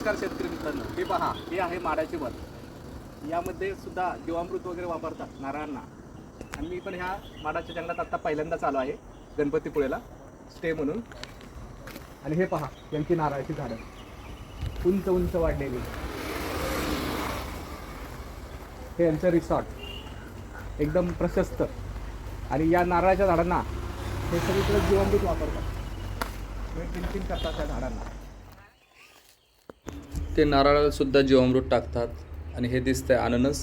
नमस्कार शेतकरी मित्रांनो, हे पहा, हे आहे माडाचे बन. यामध्ये सुद्धा जीवामृत वगैरे वापरतात नारळांना. आणि मी पण ह्या माडाच्या जंगलात आता पहिल्यांदाच आलो आहे गणपतीपुळेला स्टे म्हणून. आणि हे पहा, यांची नारळाची झाडं उंच उंच वाढलेली. हे यांचं रिसॉर्ट एकदम प्रशस्त. आणि या नारळाच्या झाडांना हे सगळीकडे जीवामृत वापरतात. ड्रिंकिंग करतात त्या झाडांना. ते नारळाला सुद्धा जीवामृत टाकतात. आणि हे दिसतंय अननस,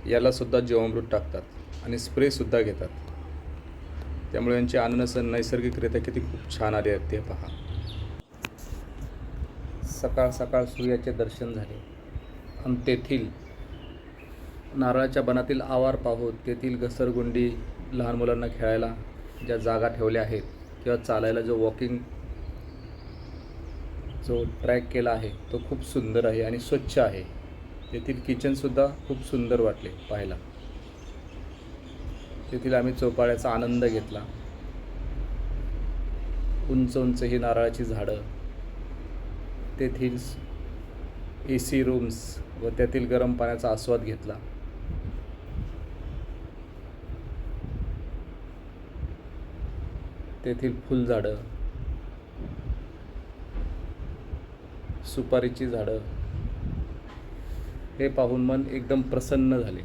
याला सुद्धा जीवामृत टाकतात आणि स्प्रे सुद्धा घेतात. त्यामुळे यांचे अननस नैसर्गिकरित्या किती खूप छान आले आहेत ते पहा. सकाळ सकाळ सूर्याचे दर्शन झाले आणि तेथील नारळाच्या बनातील आवार पाहून, तेथील घसरगुंडी, लहान मुलांना खेळायला ज्या जागा ठेवल्या आहेत किंवा चालायला जो वॉकिंग जो ट्रॅक केला आहे तो खूप सुंदर आहे आणि स्वच्छ आहे. तेथील किचनसुद्धा खूप सुंदर वाटले पाहायला. तेथील आम्ही चौपाळ्याचा आनंद घेतला. उंच उंच ही नारळाची झाडं, तेथील AC रूम्स व त्यातील गरम पाण्याचा आस्वाद घेतला. तेथील फुलझाडं, सुपारीची झाडं हे पाहून मन एकदम प्रसन्न झाले.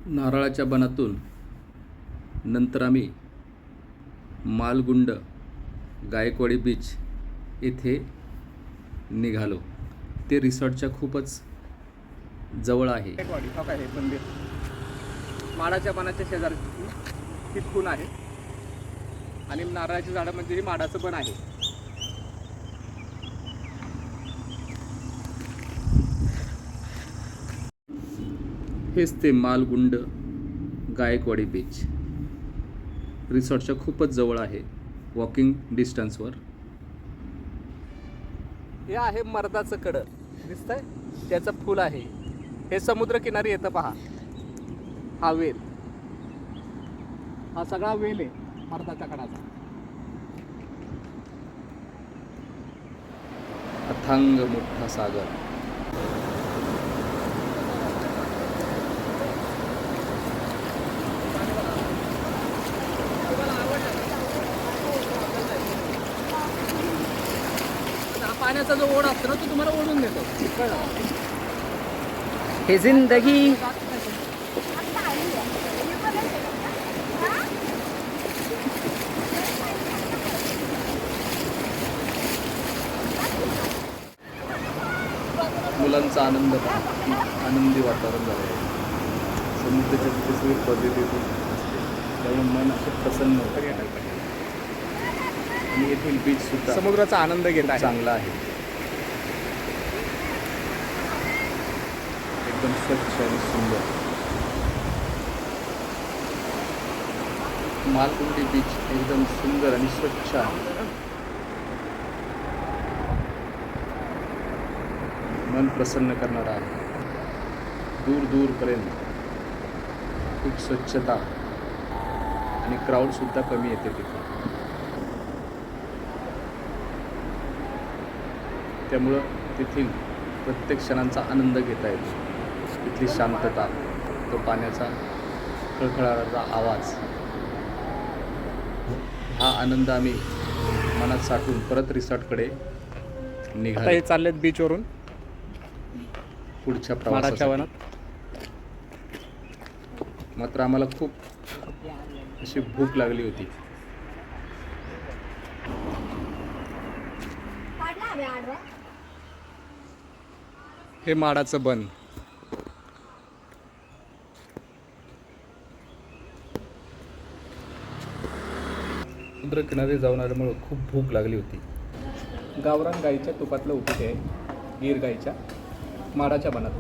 नारळाच्या बनातून नंतर आम्ही मालगुंड गायकवाडी बीच येथे निघालो. ते रिसॉर्टच्या खूपच जवळ आहे. गायकवाडी हो काय, हे मंदिर माडाच्या बनाच्या शेजारी ही खून आहे. आणि नारळाची झाडं म्हणजे ही माडाचं बन आहे. हेच ते मालगुंड गायकवाडी बीच रिसॉर्टच्या खूपच जवळ आहे, वॉकिंग डिस्टन्सवर. हे आहे मर्दाचं कडं, दिसतंय त्याचं फूल आहे. हे समुद्रकिनारी येतं पहा. हा वेल, हा सगळा वेल आहे मर्दाच्या कडाचा. अथांग मोठा सागर. पाण्याचा जो ओढ असतो ना तो तुम्हाला ओढून देतो. हे जिंदगी मुलांचा आनंद पहा, आनंदी वातावरण झालं आहे. समुद्राच्या तिथे सगळी पद्धतीतून असते, त्यामुळे मन असं प्रसन्न होतं. आणि येथील बीच सुद्धा समुद्राचा आनंद घेत आहे. चांगला आहे, एकदम स्वच्छ आणि सुंदर. मालगुंडी बीच एकदम सुंदर आणि स्वच्छ आहे. मन प्रसन्न करणारा आहे. दूर दूरपर्यंत खूप स्वच्छता आणि क्राऊडसुद्धा कमी येते तिथे. त्यामुळं तेथील प्रत्येक क्षणांचा आनंद घेता येतो. तिथली शांतता, तो पाण्याचा खळखळाचा आवाज, हा आनंद आम्ही मनात साठवून परत रिसॉर्टकडे आता निघालो. हे चाललेत बीचवरून पुढच्या माडाच्या प्रवासासाठी. वनात. मात्र आम्हाला खूप अशी भूक लागली होती. हे माडाचं बन. समुद्रकिनारी जाऊन आल्यामुळं खूप भूक लागली होती. गावरान गाईच्या तुपातलं उपीट आहे, गीर गाईच्या माडाच्या बनात.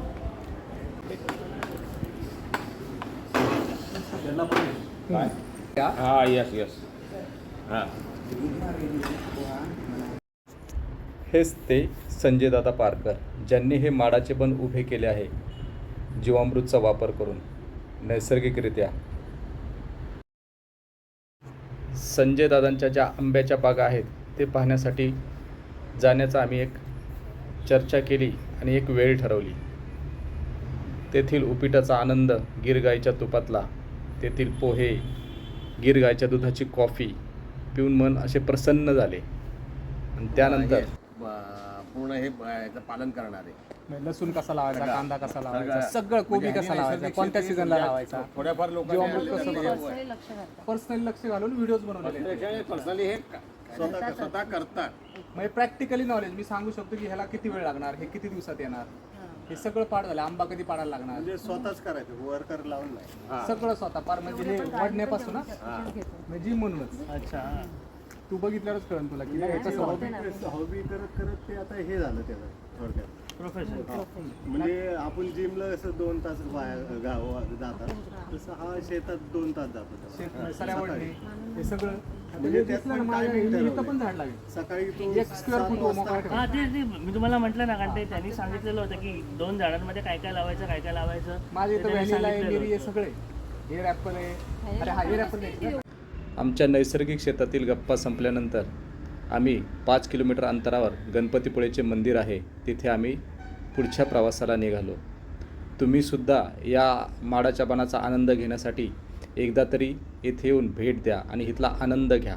हा यस हां. हेच ते संजय दादा पारकर, ज्यांनी हे माडाचे बन उभे केले आहे जीवामृतचा वापर करून नैसर्गिकरित्या. संजय दादांच्या ज्या आंब्याच्या बागा आहेत ते पाहण्यासाठी जाण्याचा आम्ही एक चर्चा केली आणि एक वेळ ठरवली. तेथील उपीटाचा आनंद, गीर गाईच्या तुपातला, तेथील पोहे, गीर गाईच्या दुधाची कॉफी पिऊन मन असे प्रसन्न झाले. आणि त्यानंतर पूर्ण हे याचं पालन करणारे लसूण कसा लावायचा, सगळं. कांदा कसा लावायचा, सगळं. सगळं कोबी म्हणजे कसा आणि लावायचा, नैसर्गिक कोणत्या शेती सीझनला म्हणजे लावायचा, थोड्याफार जीवामृत कसं लोकांनी बनवायचं, पर्सनली लक्ष घालून व्हिडिओज बनवलेले आहेत. पर्सनली हे स्वतः करतात. म्हणजे प्रॅक्टिकली नॉलेज मी सांगू शकतो की ह्याला किती वेळ लागणार, हे किती दिवसात येणार, हे सगळं पाठ झालं. आंबा कधी पाडायला लागणार, म्हणजे स्वतःच करायचं, वर्कर लावून नाही. सगळं स्वतः पार म्हणजे हे वाढण्यापासून ना म्हणजे म्हणूनच. अच्छा, तू बघितल्यावरच कळन तुला की हे कसं होतं. हॉबी करत करत ते आता हे झालं त्याचं थोडक्यात प्रोफेशन. म्हणजे आपण जिमला कसं 2 तास जातात, तसं हा शेतात 2 तास जातो त्याला. शेत सऱ्या वाढणे हे सगळं म्हणजे हे त्यात दिसलं ना पण माझ्या timing इथं ठरवलंय. पण झाड लागेल. सकाळी तू 1 स्क्वेअर 7 फूट मोकळा वाजता ठेव. हा ते मी तुम्हाला म्हटलं ना, कारण ते त्यांनी सांगितलेलं होतं की 2 झाडांमध्ये काय काय लावायचं काय काय लावायचं. माझ्या इथं ते त्यांनी व्हॅनिला आहे, सांगितलेलं मिरी आहे, होतं. सगळे हे ॲपल आहे. अरे हा हे ॲपल नाही. आमच्या नैसर्गिक शेतातील गप्पा संपल्यानंतर आम्ही 5 किलोमीटर अंतरावर गणपतीपुळेचे मंदिर आहे, तिथे आम्ही पुढच्या प्रवासाला निघालो. तुम्हीसुद्धा या माडाच्या बनाचा आनंद घेण्यासाठी एकदा तरी येथे येऊन भेट द्या आणि इथला आनंद घ्या.